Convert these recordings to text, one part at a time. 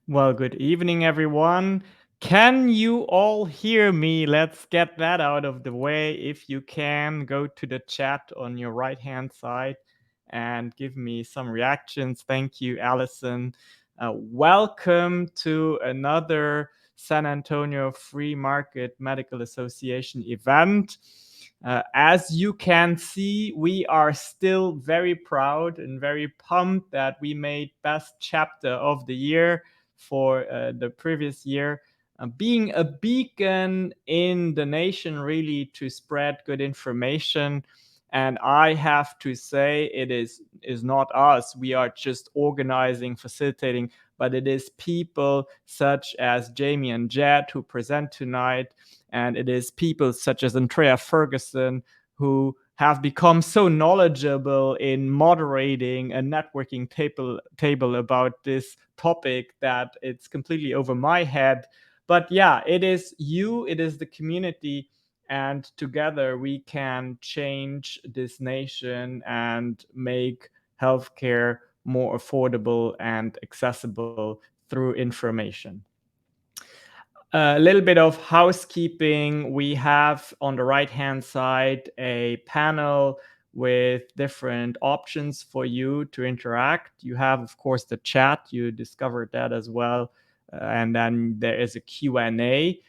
Well, good evening, everyone. Can you all hear me? Let's get that out of the way. If you can, go to the chat on your right-hand side and give me some reactions. Thank you, Allison. Welcome to another San Antonio Free Market Medical Association event. As you can see, we are still very proud and very pumped that we made Best Chapter of the Year for the previous year, being a beacon in the nation really to spread good information. And I have to say, it is not us. We are just organizing, facilitating, but it is people such as Jaime and Jed who present tonight. And it is people such as Andrea Ferguson who have become so knowledgeable in moderating a networking table about this topic that it's completely over my head. But yeah, it is you, it is the community, and together we can change this nation and make healthcare more affordable and accessible through information. A little bit of housekeeping. We have on the right-hand side a panel with different options for you to interact. You have, of course, the chat. You discovered that as well. And then there is a Q&A.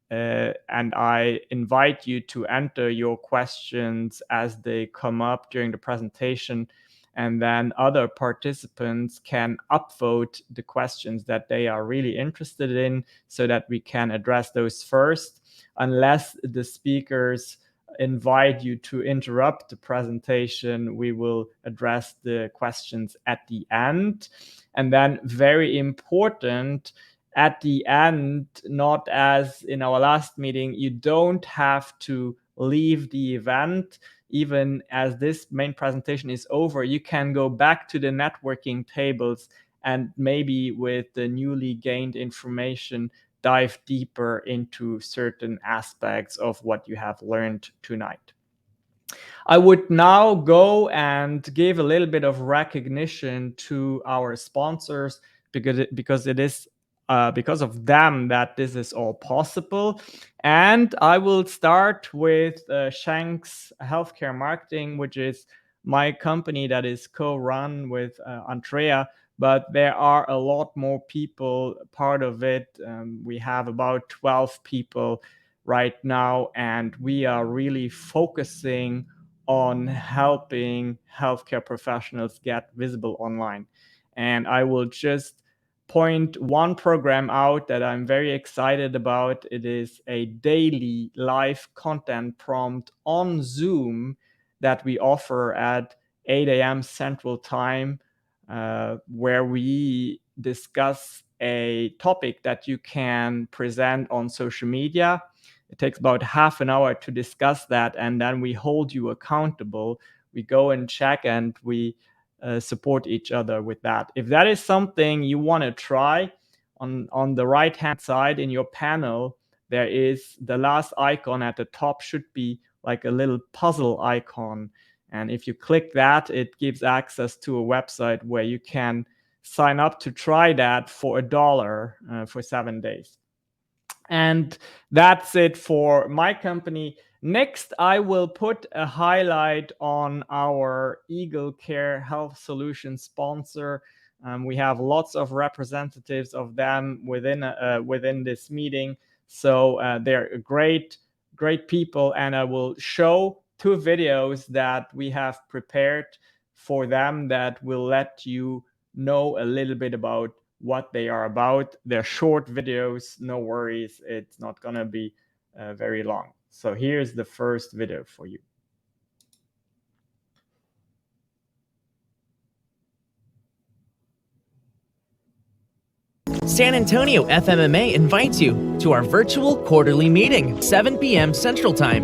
And I invite you to enter your questions as they come up during the presentation. And then other participants can upvote the questions that they are really interested in so that we can address those first, unless the speakers invite you to interrupt the presentation. We will address the questions at the end. And then very important, at the end, not as in our last meeting, you don't have to leave the event. Even as this main presentation is over, you can go back to the networking tables and maybe with the newly gained information, dive deeper into certain aspects of what you have learned tonight. I would now go and give a little bit of recognition to our sponsors because it is because of them that this is all possible. And I will start with SHANKX Healthcare Marketing, which is my company that is co-run with Andrea, but there are a lot more people part of it. We have about 12 people right now, and we are really focusing on helping healthcare professionals get visible online. And I will just point one program out that I'm very excited about. It is a daily live content prompt on Zoom that we offer at 8 a.m. Central Time, where we discuss a topic that you can present on social media. It takes about half an hour to discuss that, and then we hold you accountable. We go and check, and we support each other with that. If that is something you want to try, on the right-hand side in your panel, there is the last icon at the top should be like a little puzzle icon. And if you click that, it gives access to a website where you can sign up to try that for $1 for 7 days. And that's it for my company. Next, I will put a highlight on our Eagle Care Health Solutions sponsor. We have lots of representatives of them within this meeting. So they're great people, and I will show 2 videos that we have prepared for them that will let you know a little bit about what they are about. They're short videos, no worries. It's not gonna be very long. So here's the first video for you. San Antonio FMMA invites you to our virtual quarterly meeting, 7 p.m. Central Time.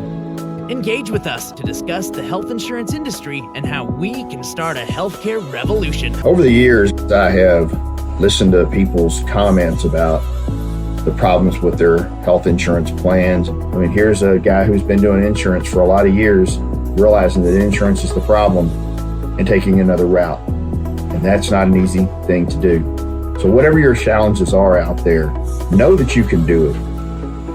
Engage with us to discuss the health insurance industry and how we can start a healthcare revolution. Over the years, I have listened to people's comments about the problems with their health insurance plans. I mean, here's a guy who's been doing insurance for a lot of years, realizing that insurance is the problem and taking another route. And that's not an easy thing to do. So whatever your challenges are out there, know that you can do it,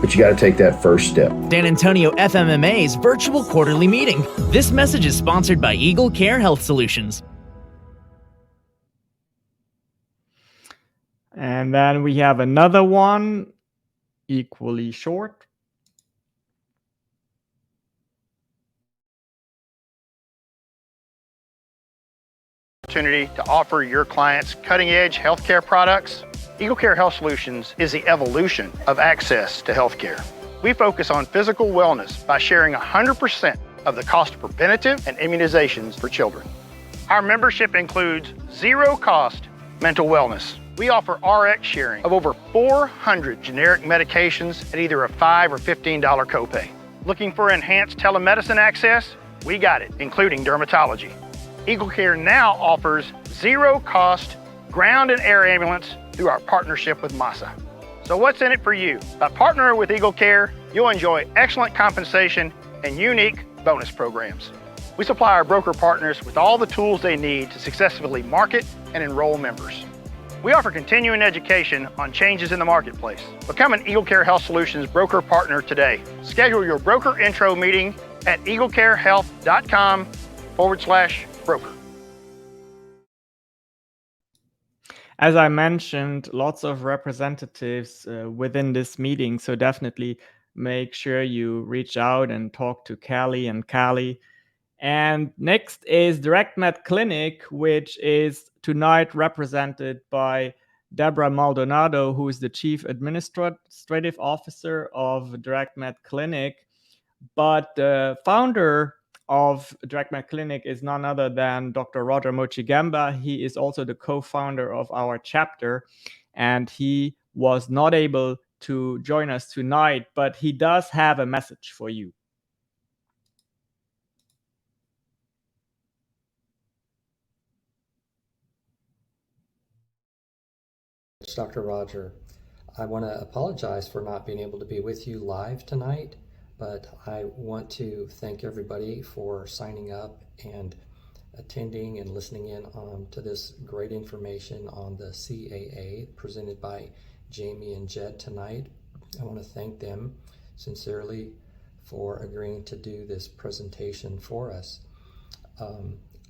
but you got to take that first step. San Antonio FMMA's virtual quarterly meeting. This message is sponsored by Eagle Care Health Solutions. And then we have another one, equally short. Opportunity to offer your clients cutting-edge healthcare products. Eagle Care Health Solutions is the evolution of access to healthcare. We focus on physical wellness by sharing 100% of the cost of preventative and immunizations for children. Our membership includes zero-cost mental wellness. We offer RX sharing of over 400 generic medications at either a $5 or $15 copay. Looking for enhanced telemedicine access? We got it, including dermatology. Eagle Care now offers zero-cost ground and air ambulance through our partnership with MASA. So what's in it for you? By partnering with Eagle Care, you'll enjoy excellent compensation and unique bonus programs. We supply our broker partners with all the tools they need to successfully market and enroll members. We offer continuing education on changes in the marketplace. Become an Eagle Care Health Solutions broker partner today. Schedule your broker intro meeting at eaglecarehealth.com/broker. As I mentioned, lots of representatives within this meeting, so definitely make sure you reach out and talk to Callie and Callie. And next is DirectMed Clinic, which is tonight represented by Deborah Maldonado, who is the Chief Administrative Officer of DirectMed Clinic. But the founder of DirectMed Clinic is none other than Dr. Roger Mochigamba. He is also the co-founder of our chapter, and he was not able to join us tonight, but he does have a message for you. It's Dr. Roger. I want to apologize for not being able to be with you live tonight, but I want to thank everybody for signing up and attending and listening in on to this great information on the CAA presented by Jaime and Jed tonight. I want to thank them sincerely for agreeing to do this presentation for us.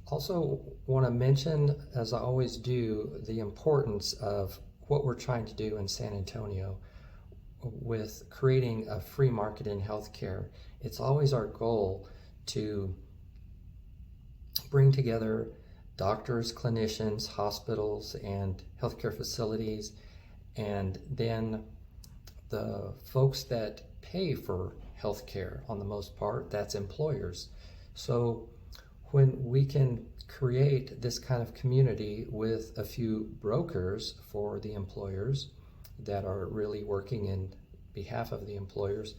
Also want to mention, as I always do, the importance of what we're trying to do in San Antonio with creating a free market in healthcare. It's always our goal to bring together doctors, clinicians, hospitals, and healthcare facilities, and then the folks that pay for healthcare, on the most part, that's employers. So when we can create this kind of community with a few brokers for the employers that are really working in behalf of the employers,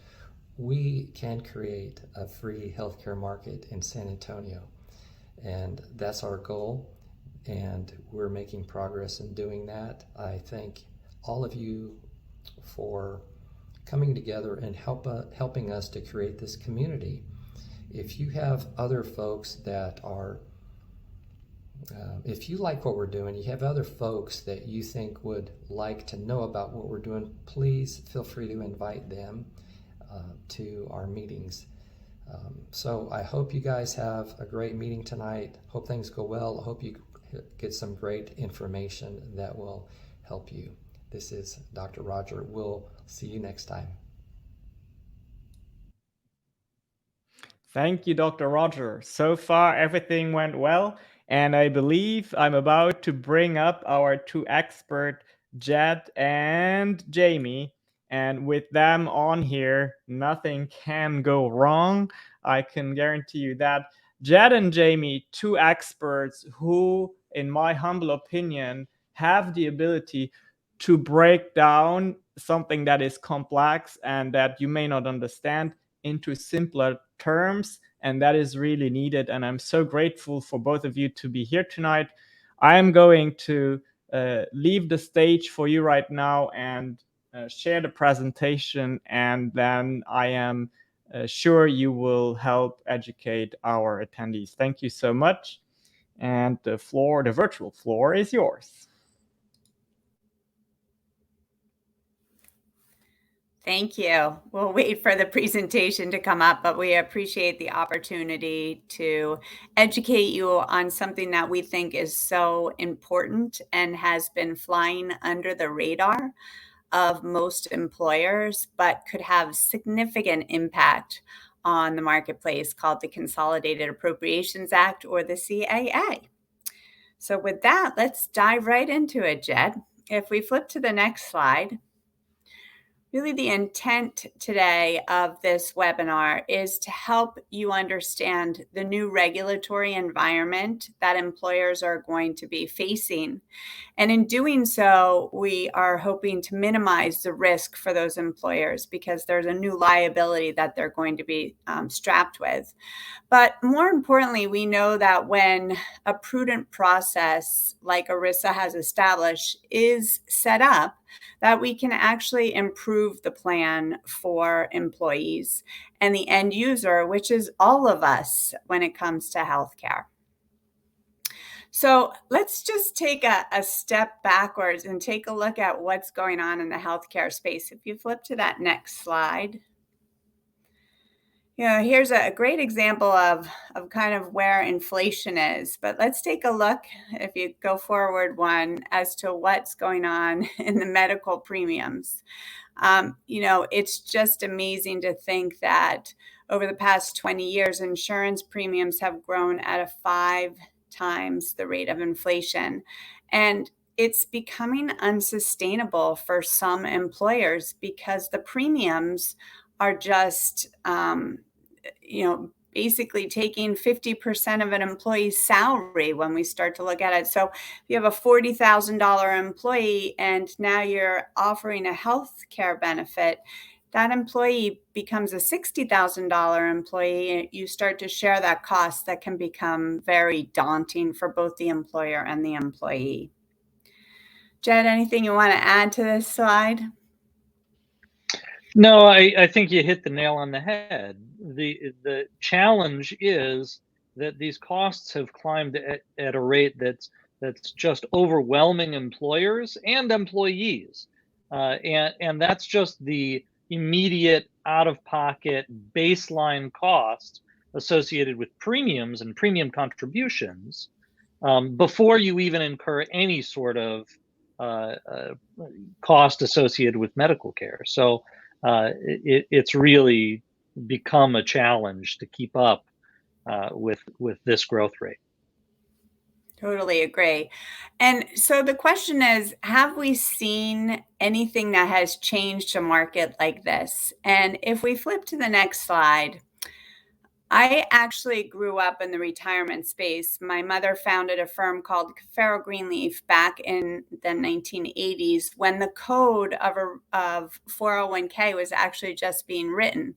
we can create a free healthcare market in San Antonio. And that's our goal, and we're making progress in doing that. I thank all of you for coming together and helping us to create this community. If you have other folks that are, if you like what we're doing, you have other folks that you think would like to know about what we're doing, please feel free to invite them to our meetings. So I hope you guys have a great meeting tonight. Hope things go well. I hope you get some great information that will help you. This is Dr. Roger. We'll see you next time. Thank you, Dr. Roger. So far, everything went well, and I believe I'm about to bring up our two experts, Jed and Jaime. And with them on here, nothing can go wrong. I can guarantee you that. Jed and Jaime, two experts who, in my humble opinion, have the ability to break down something that is complex and that you may not understand into simpler terms, and that is really needed. And I'm so grateful for both of you to be here tonight. I am going to leave the stage for you right now and share the presentation, and then I am sure you will help educate our attendees. Thank you so much. And the virtual floor is yours. Thank you. We'll wait for the presentation to come up, but we appreciate the opportunity to educate you on something that we think is so important and has been flying under the radar of most employers, but could have significant impact on the marketplace, called the Consolidated Appropriations Act, or the CAA. So with that, let's dive right into it, Jed. If we flip to the next slide. Really, the intent today of this webinar is to help you understand the new regulatory environment that employers are going to be facing. And in doing so, we are hoping to minimize the risk for those employers because there's a new liability that they're going to be strapped with. But more importantly, we know that when a prudent process like ERISA has established is set up, that we can actually improve the plan for employees and the end user, which is all of us when it comes to healthcare. So let's just take a step backwards and take a look at what's going on in the healthcare space. If you flip to that next slide. Here's a great example of kind of where inflation is. But let's take a look, if you go forward one, as to what's going on in the medical premiums. It's just amazing to think that over the past 20 years, insurance premiums have grown at a 5 times the rate of inflation. And it's becoming unsustainable for some employers because the premiums are just, basically taking 50% of an employee's salary when we start to look at it. So if you have a $40,000 employee and now you're offering a health care benefit, that employee becomes a $60,000 employee. You start to share that cost that can become very daunting for both the employer and the employee. Jed, anything you want to add to this slide? No, I think you hit the nail on the head. The challenge is that these costs have climbed at a rate that's just overwhelming employers and employees, and that's just the immediate out-of-pocket baseline cost associated with premiums and premium contributions before you even incur any sort of cost associated with medical care. So it's really become a challenge to keep up with this growth rate. Totally agree. And so the question is, have we seen anything that has changed a market like this? And if we flip to the next slide, I actually grew up in the retirement space. My mother founded a firm called Greenleaf back in the 1980s when the code of 401k was actually just being written.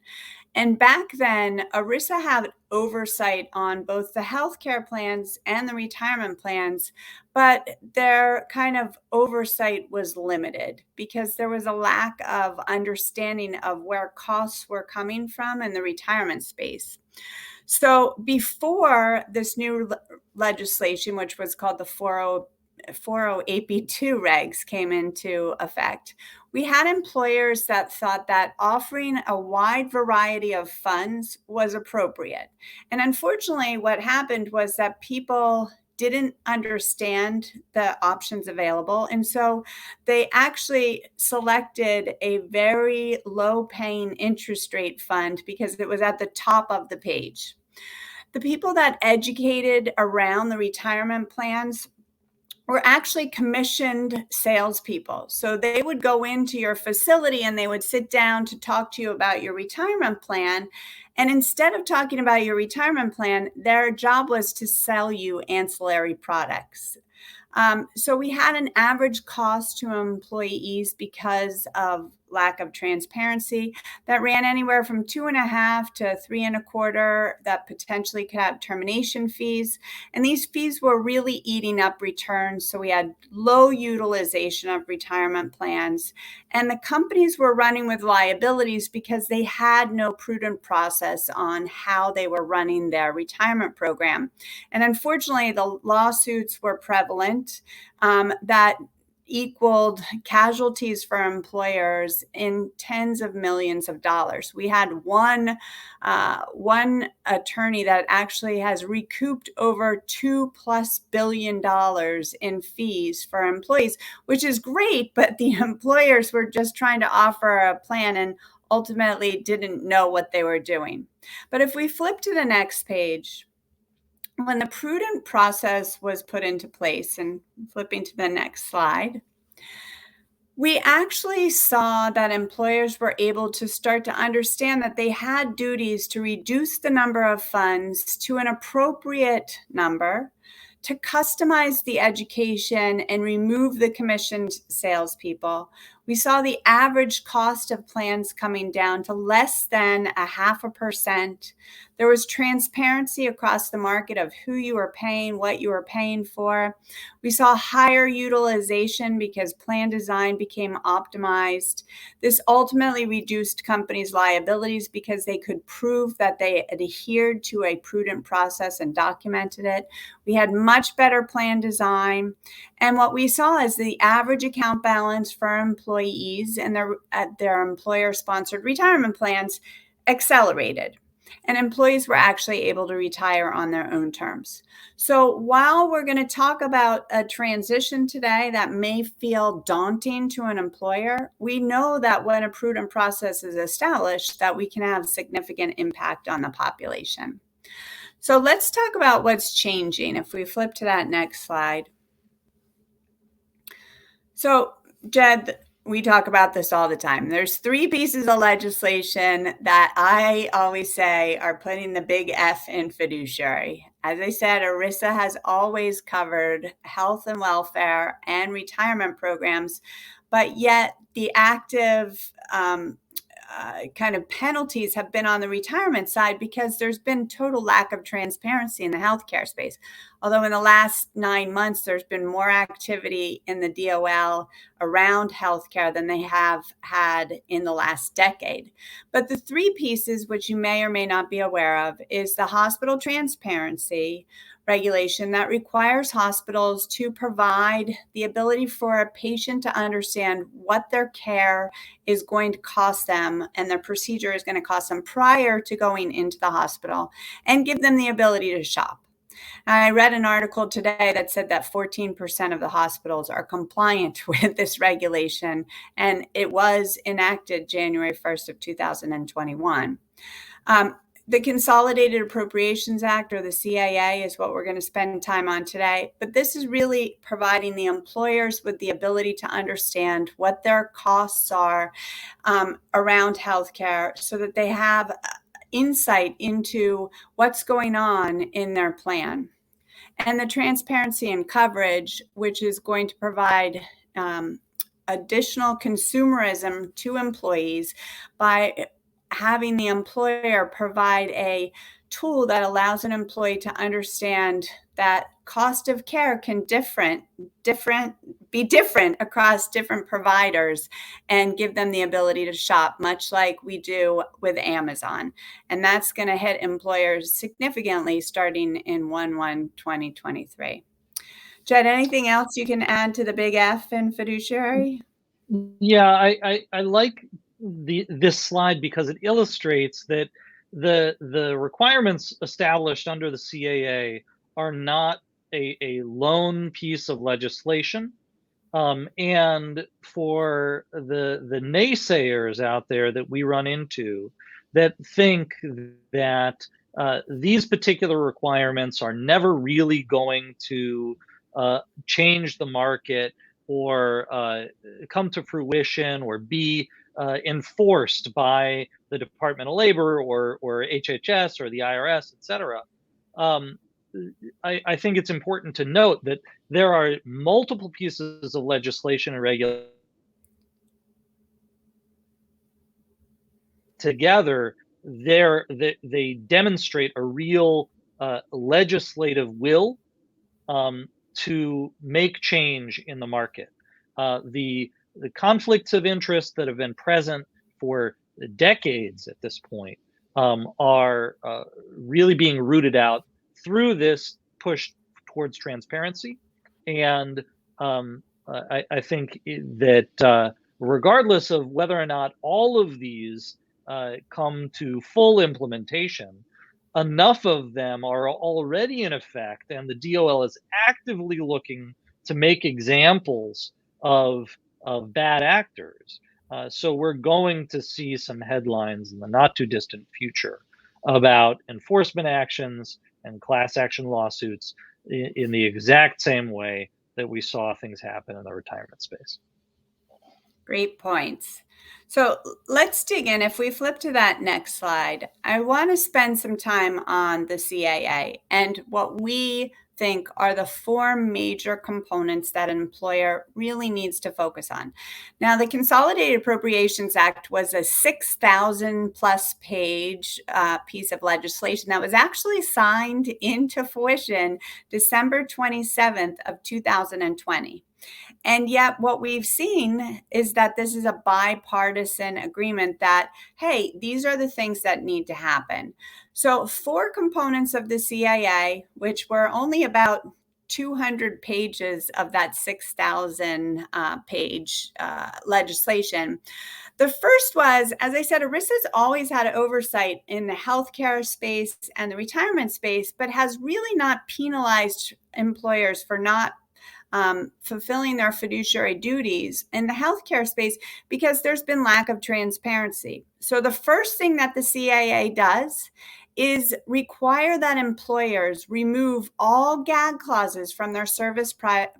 And back then, ERISA had oversight on both the healthcare plans and the retirement plans, but their kind of oversight was limited because there was a lack of understanding of where costs were coming from in the retirement space. So before this new legislation, which was called the 408B2 regs, came into effect, we had employers that thought that offering a wide variety of funds was appropriate. And unfortunately, what happened was that people didn't understand the options available. And so they actually selected a very low paying interest rate fund because it was at the top of the page. The people that educated around the retirement plans were actually commissioned salespeople. So they would go into your facility and they would sit down to talk to you about your retirement plan. And instead of talking about your retirement plan, their job was to sell you ancillary products. So we had an average cost to employees because of lack of transparency that ran anywhere from 2.5 to 3.25 that potentially could have termination fees. And these fees were really eating up returns. So we had low utilization of retirement plans. And the companies were running with liabilities because they had no prudent process on how they were running their retirement program. And unfortunately, the lawsuits were prevalent that equaled casualties for employers in tens of millions of dollars. We had one attorney that actually has recouped over $2+ billion in fees for employees, which is great, but the employers were just trying to offer a plan and ultimately didn't know what they were doing. But if we flip to the next page, when the prudent process was put into place, and flipping to the next slide, we actually saw that employers were able to start to understand that they had duties to reduce the number of funds to an appropriate number, to customize the education and remove the commissioned salespeople. We saw the average cost of plans coming down to less than 0.5%. There was transparency across the market of who you were paying, what you were paying for. We saw higher utilization because plan design became optimized. This ultimately reduced companies' liabilities because they could prove that they adhered to a prudent process and documented it. We had much better plan design. And what we saw is the average account balance for employees and their employer-sponsored retirement plans accelerated. And employees were actually able to retire on their own terms. So while we're going to talk about a transition today that may feel daunting to an employer, we know that when a prudent process is established, that we can have significant impact on the population. So let's talk about what's changing. If we flip to that next slide. So, Jed, we talk about this all the time. There's 3 pieces of legislation that I always say are putting the big F in fiduciary. As I said, ERISA has always covered health and welfare and retirement programs, but yet the active kind of penalties have been on the retirement side because there's been total lack of transparency in the healthcare space. Although in the last 9 months, there's been more activity in the DOL around healthcare than they have had in the last decade. But the 3 pieces, which you may or may not be aware of, is the hospital transparency regulation that requires hospitals to provide the ability for a patient to understand what their care is going to cost them and their procedure is going to cost them prior to going into the hospital, and give them the ability to shop. I read an article today that said that 14% of the hospitals are compliant with this regulation, and it was enacted January 1st of 2021. The Consolidated Appropriations Act, or the CAA, is what we're going to spend time on today. But this is really providing the employers with the ability to understand what their costs are around healthcare so that they have insight into what's going on in their plan. And the transparency and coverage, which is going to provide additional consumerism to employees by having the employer provide a tool that allows an employee to understand that cost of care can be different across different providers, and give them the ability to shop, much like we do with Amazon. And that's going to hit employers significantly starting in 1/1/2023. Jed, anything else you can add to the big F in fiduciary? Yeah, I like this slide because it illustrates that the requirements established under the CAA are not a lone piece of legislation. And for the naysayers out there that we run into that think that these particular requirements are never really going to change the market or come to fruition or be enforced by the Department of Labor or HHS or the IRS, et cetera. I think it's important to note that there are multiple pieces of legislation and regulation together. They demonstrate a real legislative will to make change in the market. The conflicts of interest that have been present for decades at this point are really being rooted out through this push towards transparency. And I think that regardless of whether or not all of these come to full implementation, enough of them are already in effect, and the DOL is actively looking to make examples of bad actors. So we're going to see some headlines in the not too distant future about enforcement actions and class action lawsuits in the exact same way that we saw things happen in the retirement space. Great points. So let's dig in. If we flip to that next slide, I want to spend some time on the CAA and what we think are the four major components that an employer really needs to focus on. Now, the Consolidated Appropriations Act was a 6,000 plus page piece of legislation that was actually signed into fruition December 27th of 2020. And yet what we've seen is that this is a bipartisan agreement that, hey, these are the things that need to happen. So 4 components of the CAA, which were only about 200 pages of that 6,000 page legislation. The first was, as I said, ERISA's always had oversight in the healthcare space and the retirement space, but has really not penalized employers for not fulfilling their fiduciary duties in the healthcare space because there's been lack of transparency. So the first thing that the CAA does is require that employers remove all gag clauses from their service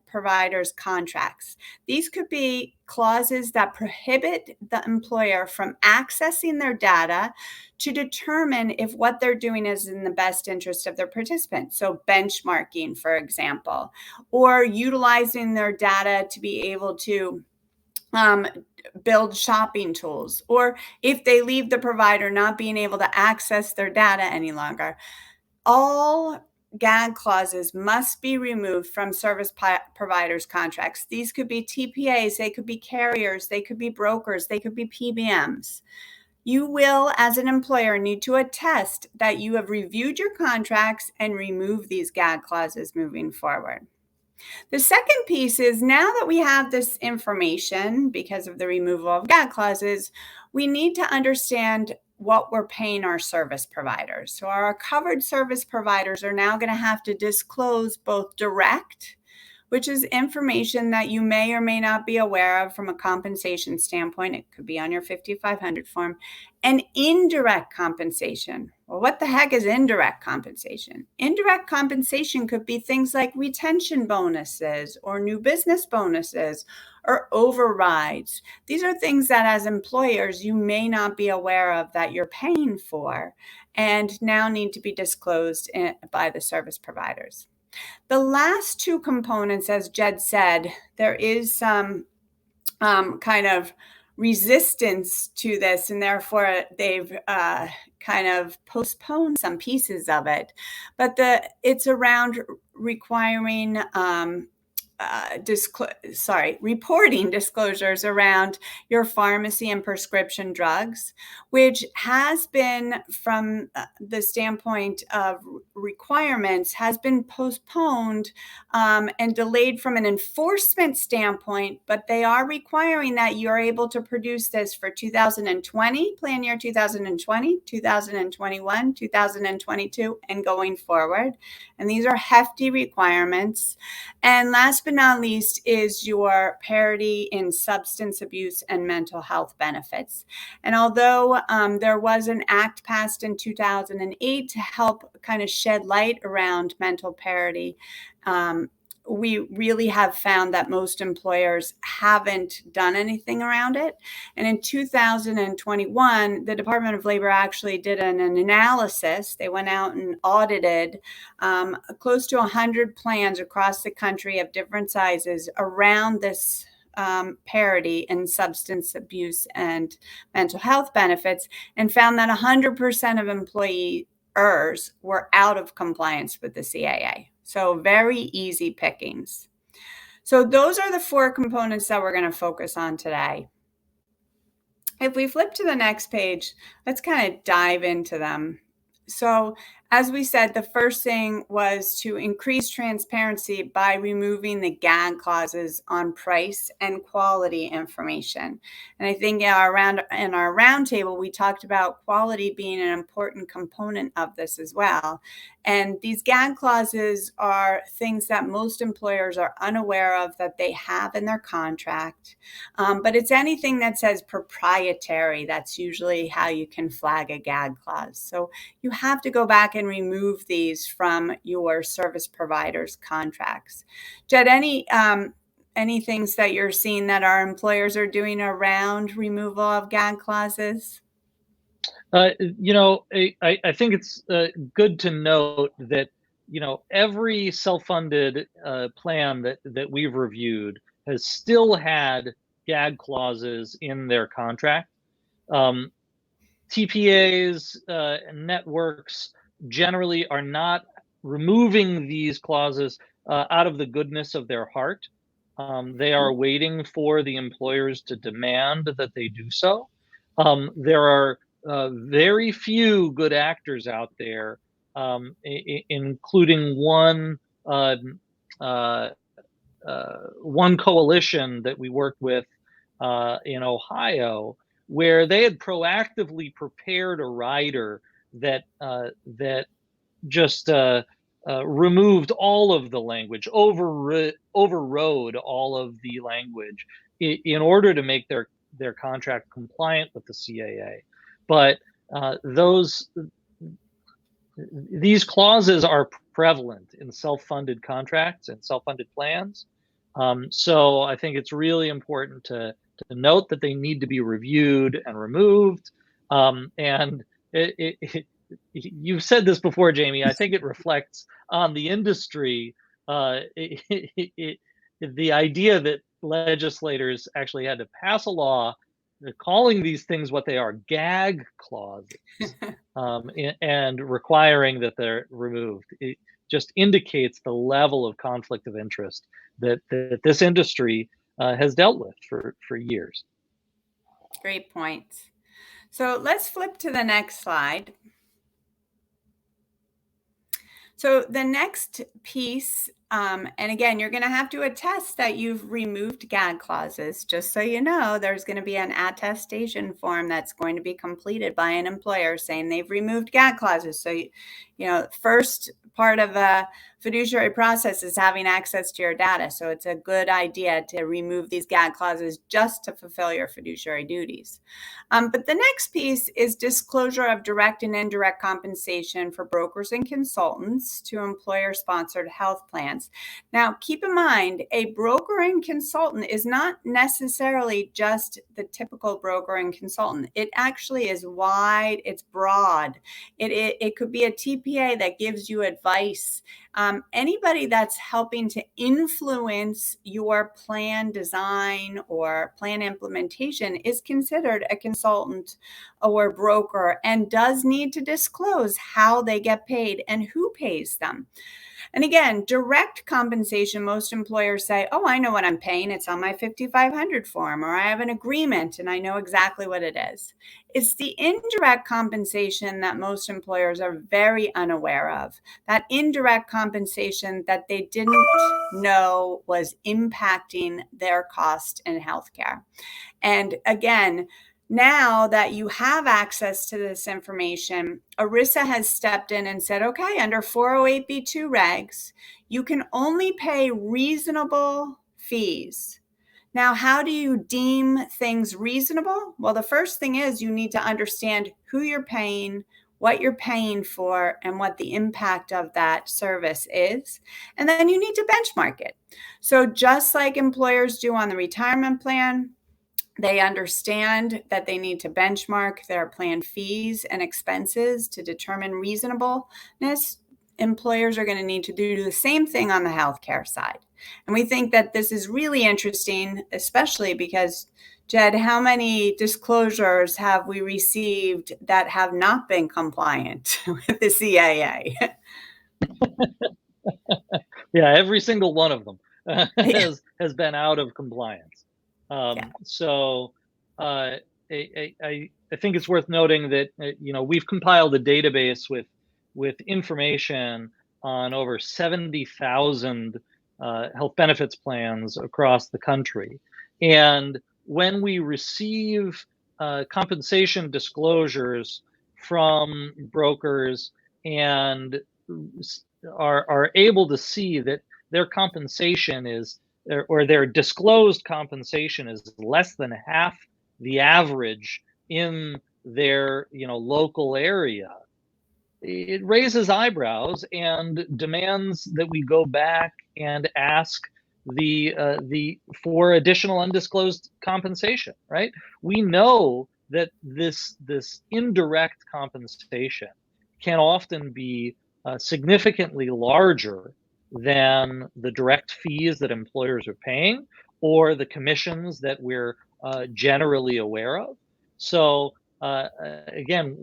providers' contracts. These could be clauses that prohibit the employer from accessing their data to determine if what they're doing is in the best interest of their participants. So benchmarking, for example, or utilizing their data to be able to build shopping tools, or if they leave the provider, not being able to access their data any longer. All gag clauses must be removed from service providers' contracts. These could be TPAs, they could be carriers, they could be brokers, they could be PBMs. You will, as an employer, need to attest that you have reviewed your contracts and remove these gag clauses moving forward. The second piece is, now that we have this information because of the removal of gag clauses, we need to understand what we're paying our service providers. So our covered service providers are now going to have to disclose both direct, which is information that you may or may not be aware of from a compensation standpoint. It could be on your 5500 form. And indirect compensation. Well, what the heck is indirect compensation? Indirect compensation could be things like retention bonuses or new business bonuses or overrides. These are things that as employers you may not be aware of that you're paying for and now need to be disclosed by the service providers. The last 2 components, as Jed said, there is some kind of resistance to this, and therefore they've kind of postponed some pieces of it. But it's around requiring reporting disclosures around your pharmacy and prescription drugs, which has been, from the standpoint of requirements, has been postponed and delayed from an enforcement standpoint, but they are requiring that you're able to produce this for 2020, plan year 2020, 2021, 2022, and going forward. And these are hefty requirements. And last but not least is your parity in substance abuse and mental health benefits. And although there was an act passed in 2008 to help kind of shed light around mental parity, we really have found that most employers haven't done anything around it. And in 2021, the Department of Labor actually did an analysis. They went out and audited close to 100 plans across the country of different sizes around this parity in substance abuse and mental health benefits, and found that 100% of employers were out of compliance with the CAA. So very easy pickings. So those are the 4 components that we're going to focus on today. If we flip to the next page, let's kind of dive into them. So as we said, the first thing was to increase transparency by removing the gag clauses on price and quality information. And I think in our roundtable, we talked about quality being an important component of this as well. And these gag clauses are things that most employers are unaware of that they have in their contract. But it's anything that says proprietary. That's usually how you can flag a gag clause. So you have to go back and remove these from your service provider's contracts. Jed, any things that you're seeing that our employers are doing around removal of gag clauses? I think it's good to note that, every self-funded plan that we've reviewed has still had gag clauses in their contract. TPAs and networks generally are not removing these clauses out of the goodness of their heart. They are waiting for the employers to demand that they do so. There are very few good actors out there, including one coalition that we worked with in Ohio, where they had proactively prepared a rider that just removed all of the language, overrode all of the language in order to make their contract compliant with the CAA. But these clauses are prevalent in self-funded contracts and self-funded plans. So I think it's really important to note that they need to be reviewed and removed. And you've said this before, Jaime. I think it reflects on the industry the idea that legislators actually had to pass a law calling these things what they are, gag clauses, and requiring that they're removed. It just indicates the level of conflict of interest that this industry has dealt with for years. Great points. So let's flip to the next slide. So the next piece, and again, you're going to have to attest that you've removed gag clauses. Just so you know, there's going to be an attestation form that's going to be completed by an employer saying they've removed gag clauses. So, first part of the fiduciary process is having access to your data. So it's a good idea to remove these gag clauses just to fulfill your fiduciary duties. But the next piece is disclosure of direct and indirect compensation for brokers and consultants to employer-sponsored health plans. Now, keep in mind, a broker and consultant is not necessarily just the typical broker and consultant. It actually is wide, it's broad. It could be a TPA that gives you advice. Anybody that's helping to influence your plan design or plan implementation is considered a consultant or broker and does need to disclose how they get paid and who pays them. And again, direct compensation, most employers say, oh, I know what I'm paying. It's on my 5500 form, or I have an agreement and I know exactly what it is. It's the indirect compensation that most employers are very unaware of. That indirect compensation that they didn't know was impacting their cost in healthcare. And again, now that you have access to this information, ERISA has stepped in and said, okay, under 408B2 regs, you can only pay reasonable fees. Now, how do you deem things reasonable? Well, the first thing is you need to understand who you're paying, what you're paying for, and what the impact of that service is. And then you need to benchmark it. So just like employers do on the retirement plan, they understand that they need to benchmark their plan fees and expenses to determine reasonableness. Employers are going to need to do the same thing on the healthcare side. And we think that this is really interesting, especially because, Jed, how many disclosures have we received that have not been compliant with the CAA? Yeah, every single one of them has been out of compliance. So I think it's worth noting that we've compiled a database with information on over 70,000 health benefits plans across the country, and when we receive compensation disclosures from brokers and are able to see that their compensation is, or their disclosed compensation is less than half the average in their local area, it raises eyebrows and demands that we go back and ask for additional undisclosed compensation. Right? We know that this indirect compensation can often be significantly larger than the direct fees that employers are paying or the commissions that we're generally aware of. So again,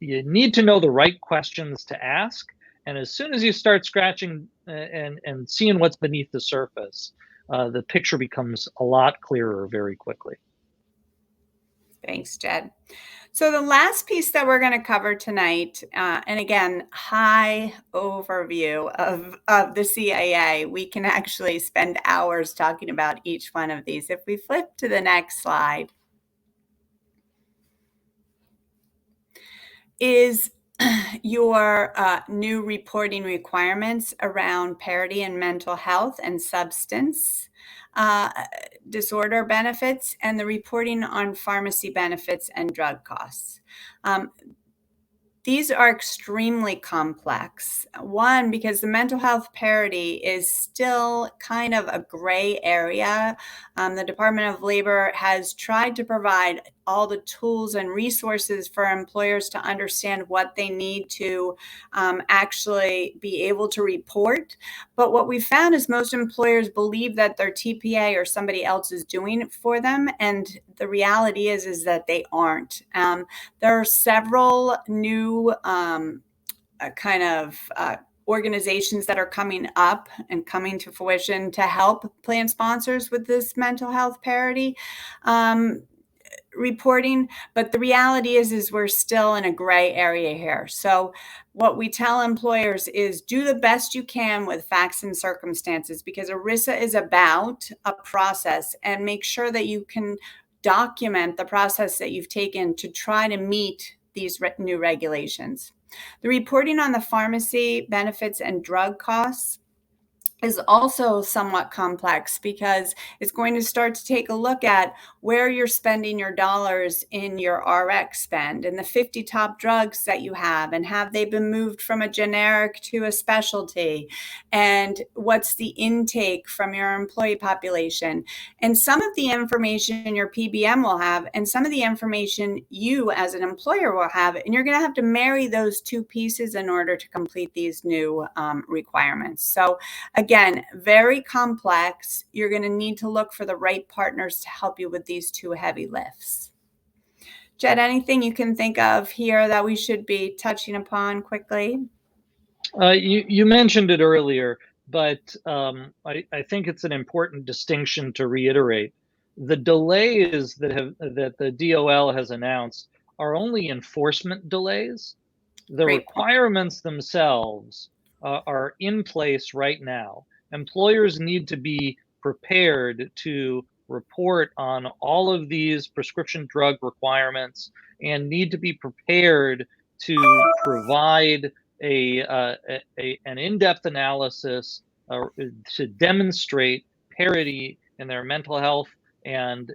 you need to know the right questions to ask, and as soon as you start scratching and seeing what's beneath the surface, the picture becomes a lot clearer very quickly. Thanks, Jed. So the last piece that we're going to cover tonight, and again, high overview of the CAA. We can actually spend hours talking about each one of these. If we flip to the next slide, is your new reporting requirements around parity in mental health and substance disorder benefits, and the reporting on pharmacy benefits and drug costs. These are extremely complex. One, because the mental health parity is still kind of a gray area. The Department of Labor has tried to provide all the tools and resources for employers to understand what they need to actually be able to report. But what we found is most employers believe that their TPA or somebody else is doing it for them. And the reality is that they aren't. There are several new organizations that are coming up and coming to fruition to help plan sponsors with this mental health parity reporting, but the reality is we're still in a gray area here. So what we tell employers is do the best you can with facts and circumstances, because ERISA is about a process, and make sure that you can document the process that you've taken to try to meet these new regulations. The reporting on the pharmacy benefits and drug costs is also somewhat complex, because it's going to start to take a look at where you're spending your dollars in your RX spend and the 50 top drugs that you have, and have they been moved from a generic to a specialty, and what's the intake from your employee population, and some of the information your PBM will have, and some of the information you as an employer will have, and you're going to have to marry those two pieces in order to complete these new requirements. So again, very complex. You're going to need to look for the right partners to help you with these two heavy lifts. Jed, anything you can think of here that we should be touching upon quickly? You mentioned it earlier, but I think it's an important distinction to reiterate. The delays that the DOL has announced are only enforcement delays. The Great point. requirements themselves are in place right now. Employers need to be prepared to report on all of these prescription drug requirements and need to be prepared to provide an in-depth analysis to demonstrate parity in their mental health and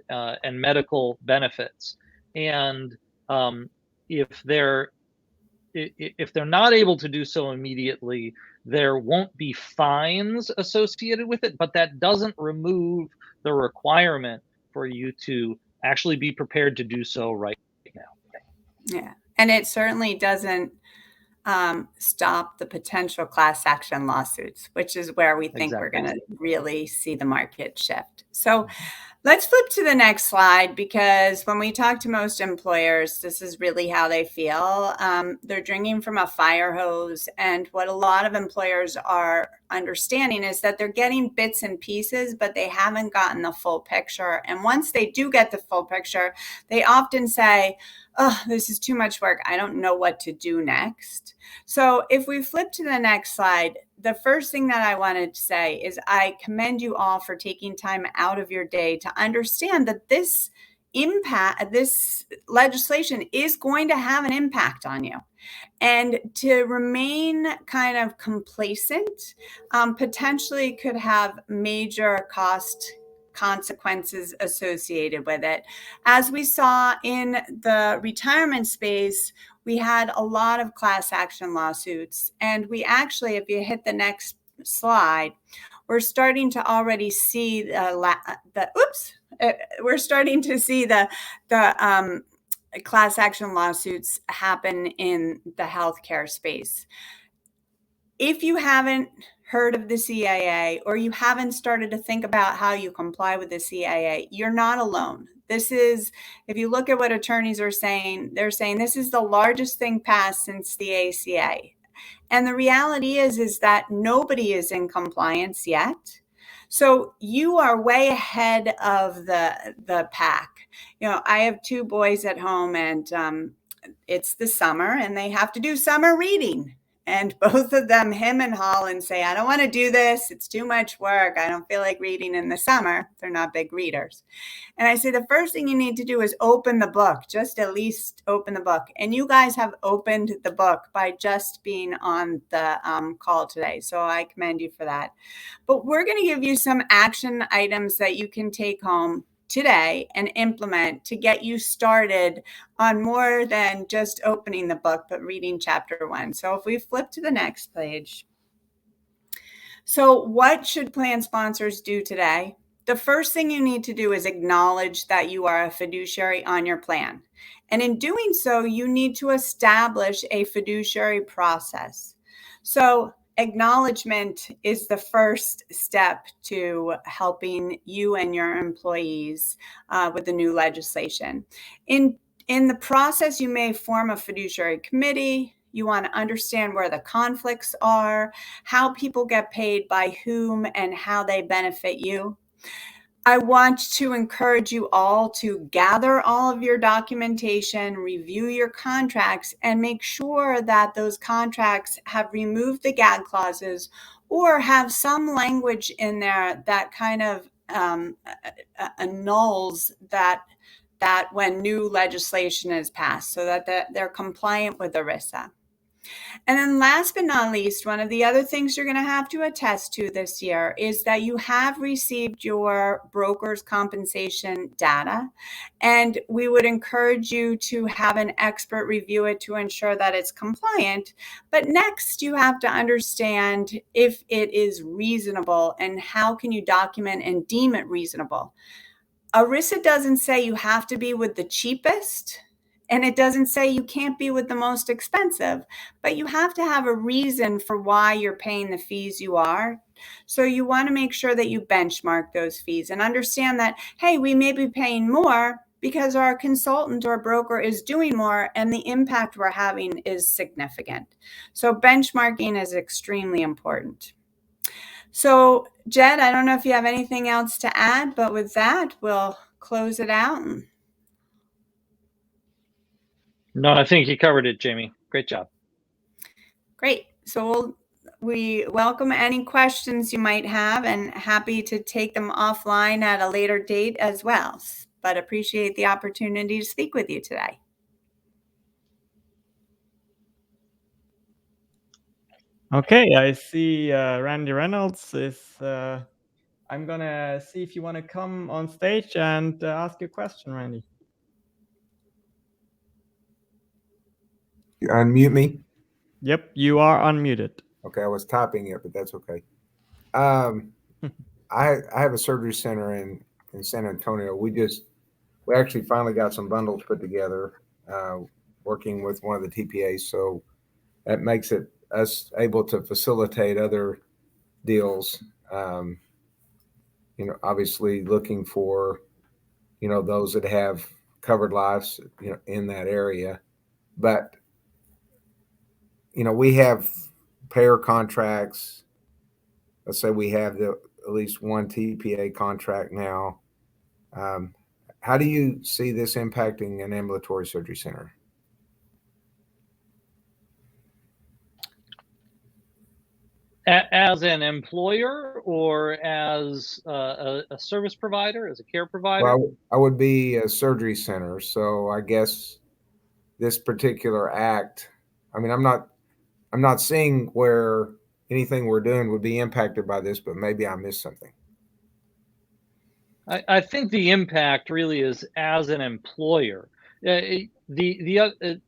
medical benefits. And if they're not able to do so immediately, there won't be fines associated with it, but that doesn't remove the requirement for you to actually be prepared to do so right now. Yeah, and it certainly doesn't stop the potential class action lawsuits, which is where we think we're going to really see the market shift. So let's flip to the next slide, because when we talk to most employers, this is really how they feel. They're drinking from a fire hose. And what a lot of employers are understanding is that they're getting bits and pieces, but they haven't gotten the full picture. And once they do get the full picture, they often say, oh, this is too much work. I don't know what to do next. So if we flip to the next slide, the first thing that I wanted to say is I commend you all for taking time out of your day to understand that this legislation is going to have an impact on you. And to remain kind of complacent potentially could have major cost consequences associated with it. As we saw in the retirement space, we had a lot of class action lawsuits. And we actually, if you hit the next slide, we're starting to already see the class action lawsuits happen in the healthcare space. If you haven't heard of the CAA, or you haven't started to think about how you comply with the CAA, you're not alone. This is, if you look at what attorneys are saying, they're saying this is the largest thing passed since the ACA. And the reality is that nobody is in compliance yet. So you are way ahead of the pack. You know, I have 2 boys at home, and it's the summer, and they have to do summer reading. And both of them, him and Holland, say, I don't want to do this. It's too much work. I don't feel like reading in the summer. They're not big readers. And I say, the first thing you need to do is open the book, just at least open the book. And you guys have opened the book by just being on the call today. So I commend you for that. But we're going to give you some action items that you can take home today and implement to get you started on more than just opening the book, but reading chapter 1. So if we flip to the next page. So what should plan sponsors do today? The first thing you need to do is acknowledge that you are a fiduciary on your plan. And in doing so, you need to establish a fiduciary process. So acknowledgement is the first step to helping you and your employees with the new legislation. In the process, you may form a fiduciary committee. You want to understand where the conflicts are, how people get paid by whom, and how they benefit you. I want to encourage you all to gather all of your documentation, review your contracts, and make sure that those contracts have removed the gag clauses or have some language in there that kind of annuls that when new legislation is passed, so that they're compliant with ERISA. And then last but not least, one of the other things you're going to have to attest to this year is that you have received your broker's compensation data. And we would encourage you to have an expert review it to ensure that it's compliant. But next, you have to understand if it is reasonable and how can you document and deem it reasonable. ERISA doesn't say you have to be with the cheapest. And it doesn't say you can't be with the most expensive, but you have to have a reason for why you're paying the fees you are. So you want to make sure that you benchmark those fees and understand that, hey, we may be paying more, because our consultant or broker is doing more and the impact we're having is significant. So benchmarking is extremely important. So Jed, I don't know if you have anything else to add, but with that, we'll close it out. No, I think you covered it, Jaime. Great job. Great. So we welcome any questions you might have and happy to take them offline at a later date as well, but appreciate the opportunity to speak with you today. Okay, I see Randy Reynolds is, I'm gonna see if you wanna come on stage and ask your question, Randy. You unmute me? Yep, you are unmuted. Okay, I was typing it, but that's okay. I have a surgery center in San Antonio. We actually finally got some bundles put together, working with one of the TPAs. So that makes it us able to facilitate other deals. Obviously looking for, those that have covered lives, in that area. But, we have payer contracts. Let's say we have at least one TPA contract now. How do you see this impacting an ambulatory surgery center? As an employer or as a service provider, as a care provider? Well, I would be a surgery center. So I guess this particular act, I mean, I'm not seeing where anything we're doing would be impacted by this, but maybe I missed something. I think the impact really is as an employer. And the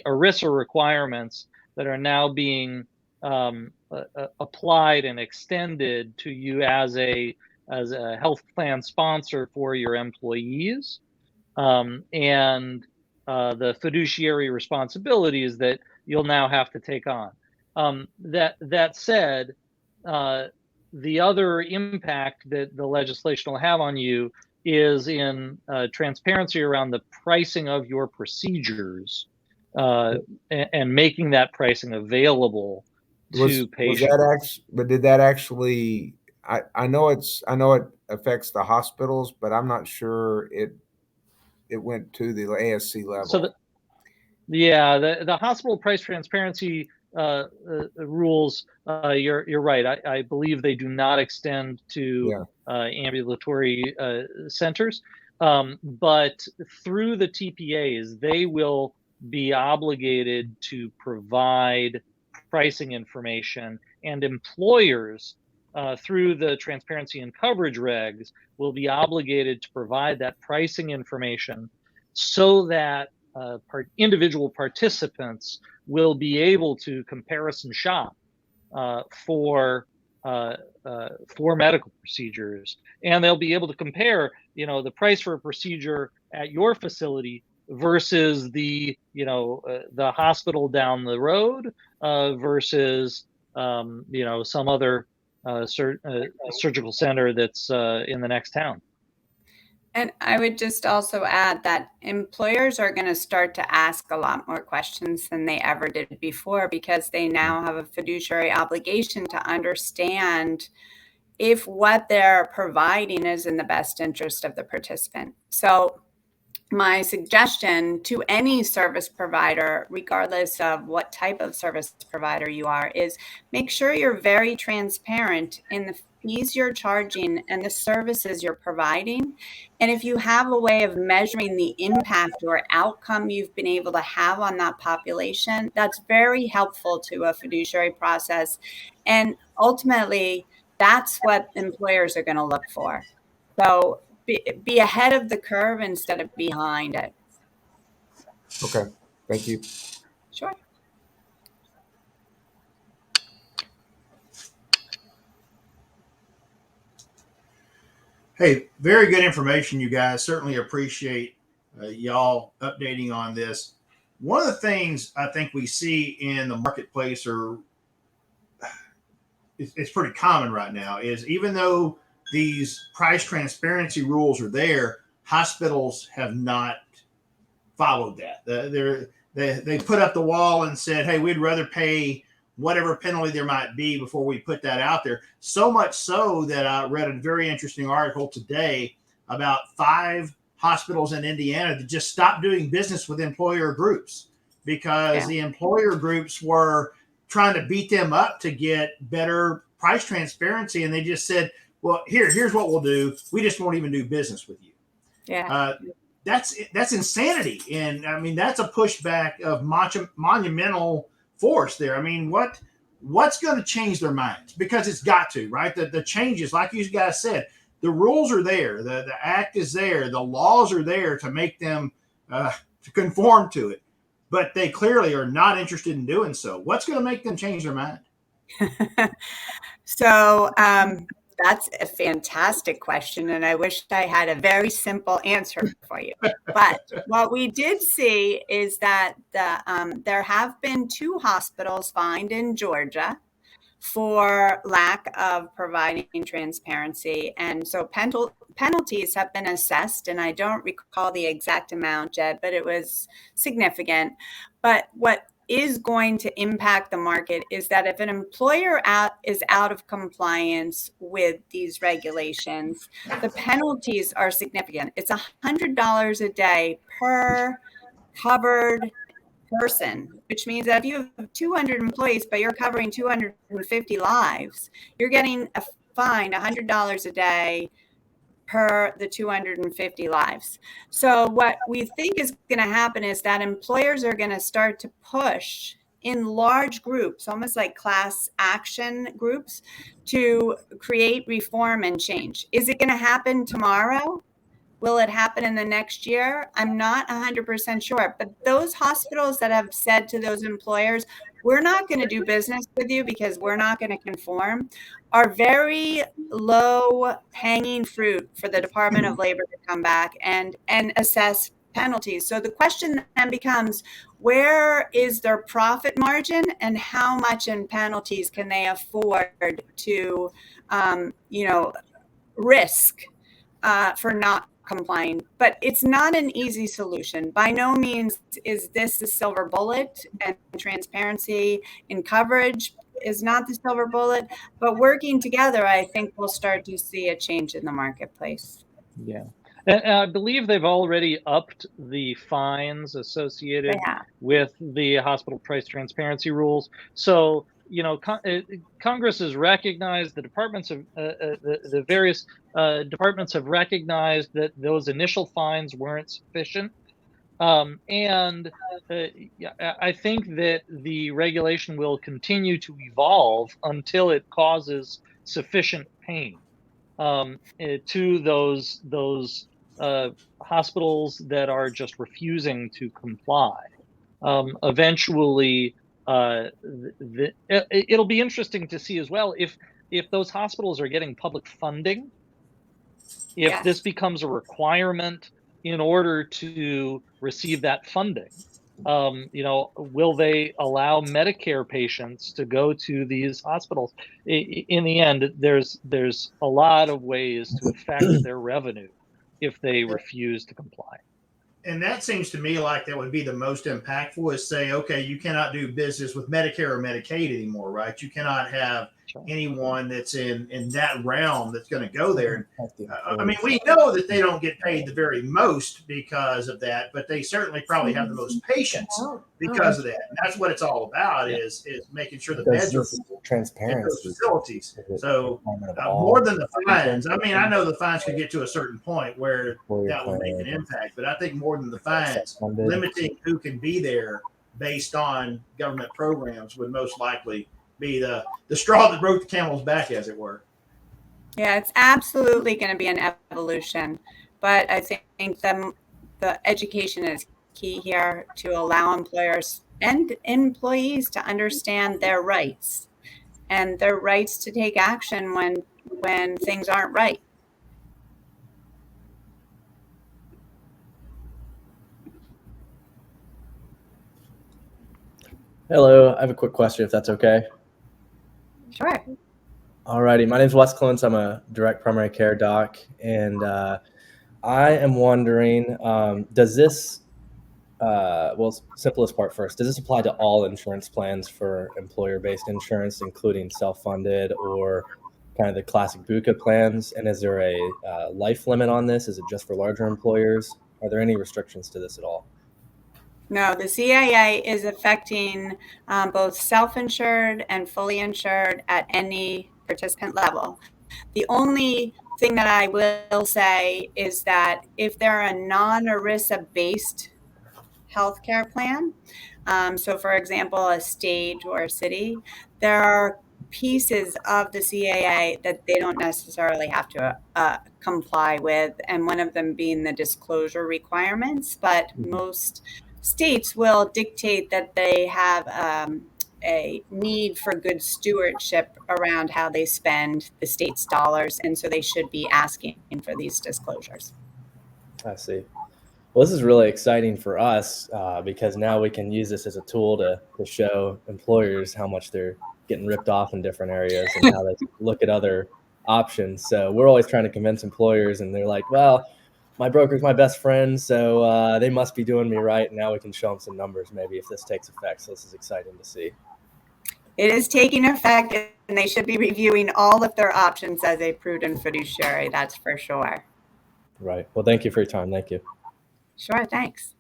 ERISA requirements that are now being applied and extended to you as a health plan sponsor for your employees, and the fiduciary responsibilities that you'll now have to take on. That said, the other impact that the legislation will have on you is in transparency around the pricing of your procedures, and making that pricing available to patients. But did that actually? I know it affects the hospitals, but I'm not sure it went to the ASC level. So the hospital price transparency rules, you're right. I believe they do not extend to ambulatory centers, but through the TPAs, they will be obligated to provide pricing information, and employers, through the transparency and coverage regs, will be obligated to provide that pricing information so that individual participants will be able to comparison shop for medical procedures, and they'll be able to compare, the price for a procedure at your facility versus the hospital down the road, versus some other surgical center that's in the next town. And I would just also add that employers are going to start to ask a lot more questions than they ever did before, because they now have a fiduciary obligation to understand if what they're providing is in the best interest of the participant. So my suggestion to any service provider, regardless of what type of service provider you are, is make sure you're very transparent in the fees you're charging and the services you're providing. And if you have a way of measuring the impact or outcome you've been able to have on that population, that's very helpful to a fiduciary process. And ultimately, that's what employers are going to look for. So be ahead of the curve instead of behind it. Okay, thank you. Sure. Hey, very good information, you guys. Certainly appreciate y'all updating on this. One of the things I think we see in the marketplace, it's pretty common right now, is even though these price transparency rules are there, hospitals have not followed that. They put up the wall and said, hey, we'd rather pay whatever penalty there might be before we put that out there. So much so that I read a very interesting article today about 5 hospitals in Indiana that just stopped doing business with employer groups because the employer groups were trying to beat them up to get better price transparency. And they just said, well, here's what we'll do. We just won't even do business with you. Yeah. That's insanity. And I mean, that's a pushback of monumental force there. I mean, what's going to change their minds? Because it's got to, right? The changes, like you guys said, the rules are there. The act is there. The laws are there to make them to conform to it. But they clearly are not interested in doing so. What's going to make them change their mind? So that's a fantastic question, and I wish I had a very simple answer for you. But what we did see is that there have been 2 hospitals fined in Georgia for lack of providing transparency. And so penalties have been assessed, and I don't recall the exact amount, Jed, but it was significant. But what is going to impact the market is that if an employer is out of compliance with these regulations, the penalties are significant. It's $100 a day per covered person, which means that if you have 200 employees, but you're covering 250 lives, you're getting a fine $100 a day per the 250 lives. So what we think is going to happen is that employers are going to start to push in large groups, almost like class action groups, to create reform and change. Is it going to happen tomorrow? Will it happen in the next year? I'm not 100% sure. But those hospitals that have said to those employers, we're not going to do business with you because we're not going to conform, are very low hanging fruit for the Department of Labor to come back and assess penalties. So the question then becomes, where is their profit margin and how much in penalties can they afford to, risk for not complying? But it's not an easy solution. By no means is this the silver bullet, and transparency in coverage is not the silver bullet, but working together, I think we'll start to see a change in the marketplace. Yeah. And I believe they've already upped the fines associated with the hospital price transparency rules. So, Congress has recognized, the departments of the various departments have recognized that those initial fines weren't sufficient. I think that the regulation will continue to evolve until it causes sufficient pain to those hospitals that are just refusing to comply. Eventually, it'll be interesting to see as well if those hospitals are getting public funding, if this becomes a requirement in order to receive that funding. Will they allow Medicare patients to go to these hospitals? In the end, there's a lot of ways to affect their revenue if they refuse to comply. And that seems to me like that would be the most impactful, is say, okay, you cannot do business with Medicare or Medicaid anymore, right? You cannot have anyone that's in that realm that's going to go there. I mean, we know that they don't get paid the very most because of that, but they certainly probably have the most patients because of that. And that's what it's all about, is making sure the beds are transparent in those facilities. So more than the fines, I mean, I know the fines could get to a certain point where that will make an impact, but I think more than the fines, limiting who can be there based on government programs would most likely be the straw that broke the camel's back, as it were. Yeah, it's absolutely going to be an evolution, but I think the education is key here to allow employers and employees to understand their rights and their rights to take action when things aren't right. Hello, I have a quick question, if that's okay. Sure. Alrighty, my name is Wes Clance. I'm a direct primary care doc, and I am wondering, does this, simplest part first, does this apply to all insurance plans for employer-based insurance, including self-funded or kind of the classic BUCA plans? And is there a life limit on this? Is it just for larger employers? Are there any restrictions to this at all? No, the CAA is affecting both self-insured and fully insured at any participant level. The only thing that I will say is that if they're a non-ERISA based healthcare plan, so for example, a state or a city, there are pieces of the CAA that they don't necessarily have to comply with, and one of them being the disclosure requirements. But most states will dictate that they have a need for good stewardship around how they spend the state's dollars, and so they should be asking for these disclosures. I see. Well, this is really exciting for us because now we can use this as a tool to show employers how much they're getting ripped off in different areas and how they look at other options. So we're always trying to convince employers, and they're like, well, my broker's my best friend, so they must be doing me right. And now we can show them some numbers maybe if this takes effect. So this is exciting to see. It is taking effect, and they should be reviewing all of their options as a prudent fiduciary. That's for sure. Right. Well, thank you for your time. Thank you. Sure, thanks.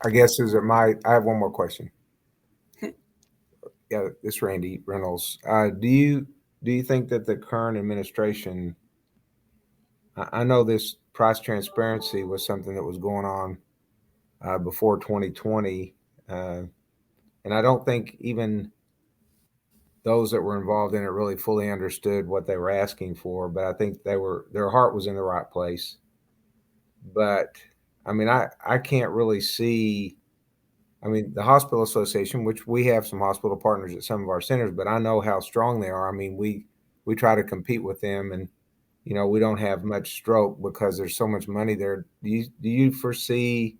I guess I have one more question. Yeah, this Randy Reynolds. Do you think that the current administration, I know this price transparency was something that was going on before 2020, and I don't think even those that were involved in it really fully understood what they were asking for, but I think their heart was in the right place. But I mean, I can't really see. I mean, the hospital association, which we have some hospital partners at some of our centers, but I know how strong they are. I mean, we try to compete with them, and we don't have much stroke because there's so much money there. Do you foresee?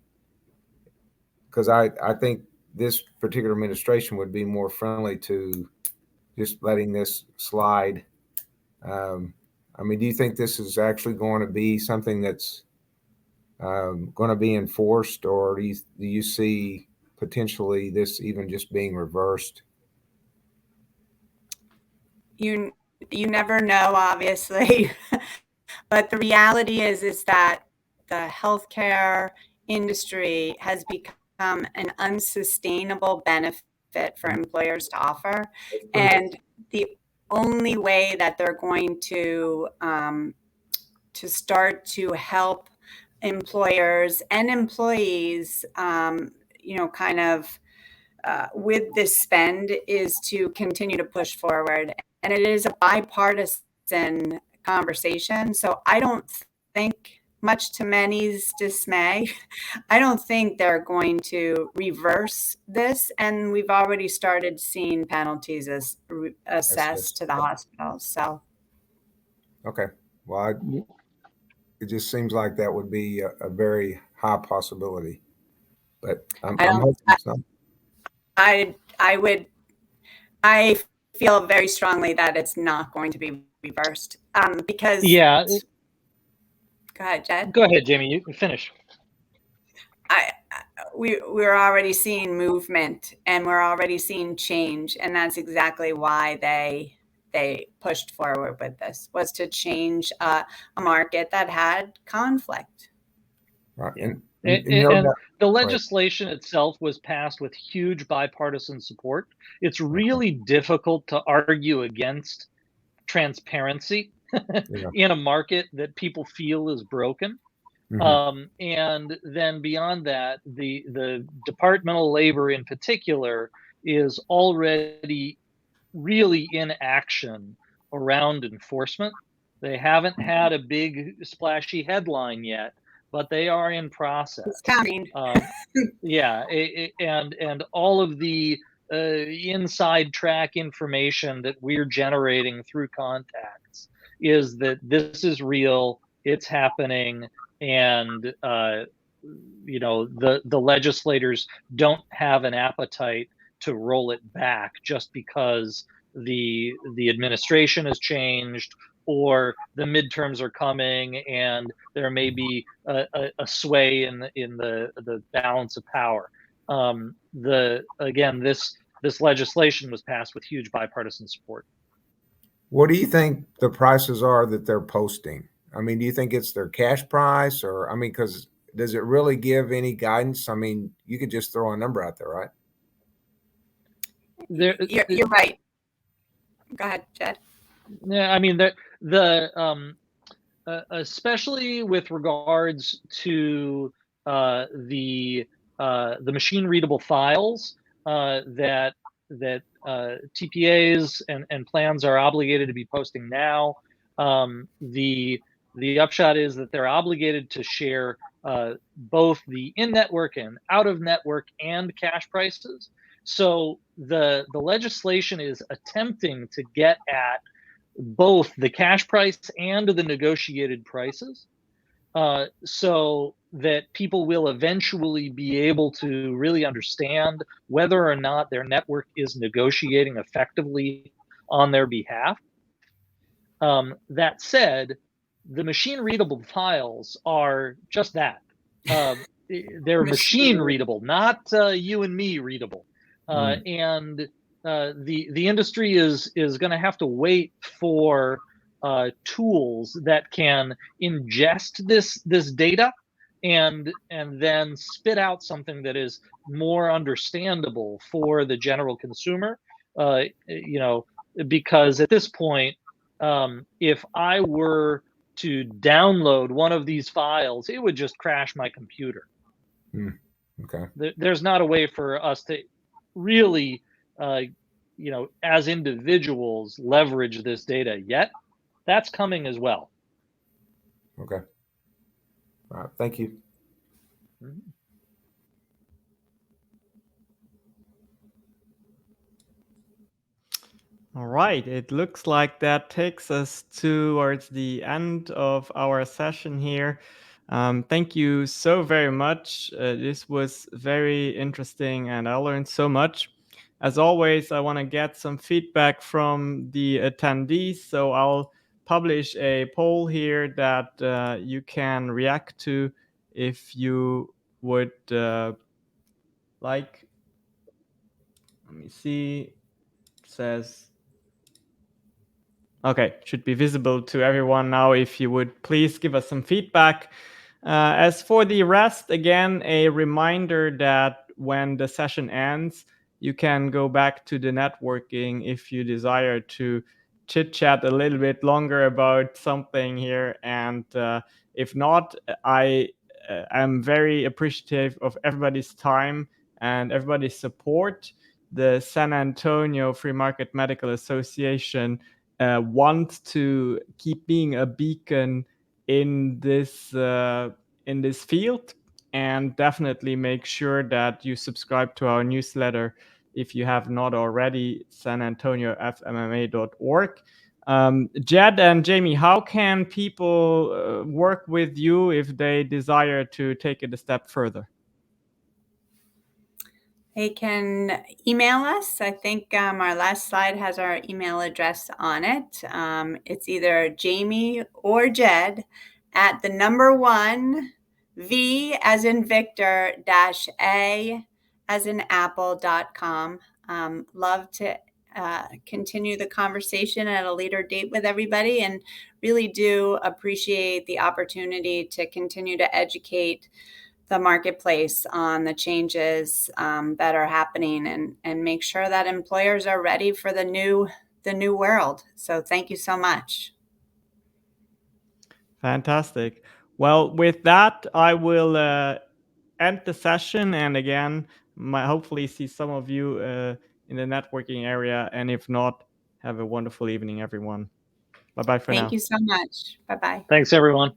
Because I think this particular administration would be more friendly to just letting this slide. I mean, do you think this is actually going to be something that's going to be enforced, or do you see potentially this even just being reversed? You never know, obviously, but the reality is that the healthcare industry has become an unsustainable benefit for employers to offer, and the only way that they're going to start to help employers and employees, kind of with this spend is to continue to push forward. And it is a bipartisan conversation. So I don't think, much to many's dismay, I don't think they're going to reverse this. And we've already started seeing penalties assessed to the hospitals. So. Okay. Well, it just seems like that would be a very high possibility, but I'm hoping it's not. I feel very strongly that it's not going to be reversed because. Yeah. Go ahead, Jed. Go ahead, Jamie. You can finish. We're already seeing movement, and we're already seeing change, and that's exactly why they pushed forward with this, was to change a market that had conflict. Right. And the legislation itself was passed with huge bipartisan support. It's really difficult to argue against transparency in a market that people feel is broken. Mm-hmm. And then beyond that, the Department of Labor in particular is already really in action around enforcement. They haven't had a big splashy headline yet, but they are in process. It's coming. Yeah, and all of the inside track information that we're generating through contacts is that this is real, it's happening, and the legislators don't have an appetite to roll it back just because the administration has changed, or the midterms are coming and there may be a sway in the balance of power. Again, this legislation was passed with huge bipartisan support. What do you think the prices are that they're posting? I mean, do you think it's their cash price, or, I mean, because does it really give any guidance? I mean, you could just throw a number out there, right? You're right. Go ahead, Jed. Yeah, I mean, especially with regards to the machine readable files that TPAs and plans are obligated to be posting now. The upshot is that they're obligated to share both the in-network and out-of-network and cash prices. So the legislation is attempting to get at both the cash price and the negotiated prices, so that people will eventually be able to really understand whether or not their network is negotiating effectively on their behalf. That said, the machine readable files are just that. They're machine readable, not you and me readable. And the industry is going to have to wait for tools that can ingest this data and then spit out something that is more understandable for the general consumer. Because at this point, if I were to download one of these files, it would just crash my computer. Okay. There's not a way for us to really, as individuals, leverage this data yet. That's coming as well. Okay. All right. Thank you. All right, it looks like that takes us towards the end of our session here. Thank you so very much. This was very interesting and I learned so much. As always, I want to get some feedback from the attendees, so I'll publish a poll here that you can react to if you would like. Let me see. It says... Okay, should be visible to everyone now. If you would please give us some feedback. As for the rest, again, a reminder that when the session ends, you can go back to the networking if you desire to chit chat a little bit longer about something here. And if not, I am very appreciative of everybody's time and everybody's support. The San Antonio Free Market Medical Association want to keep being a beacon in this field, and definitely make sure that you subscribe to our newsletter if you have not already, sanantoniofmma.org. Jed and Jaime, how can people work with you if they desire to take it a step further? They can email us. I think our last slide has our email address on it. It's either Jaime or Jed at the number 1 V as in Victor dash A as in Apple.com. Love to continue the conversation at a later date with everybody, and really do appreciate the opportunity to continue to educate the marketplace on the changes that are happening, and make sure that employers are ready for the new world. So thank you so much. Fantastic. Well, with that, I will end the session, and again, hopefully see some of you in the networking area, and if not, have a wonderful evening, everyone. Bye-bye for now. Thank you so much. Bye-bye. Thanks, everyone.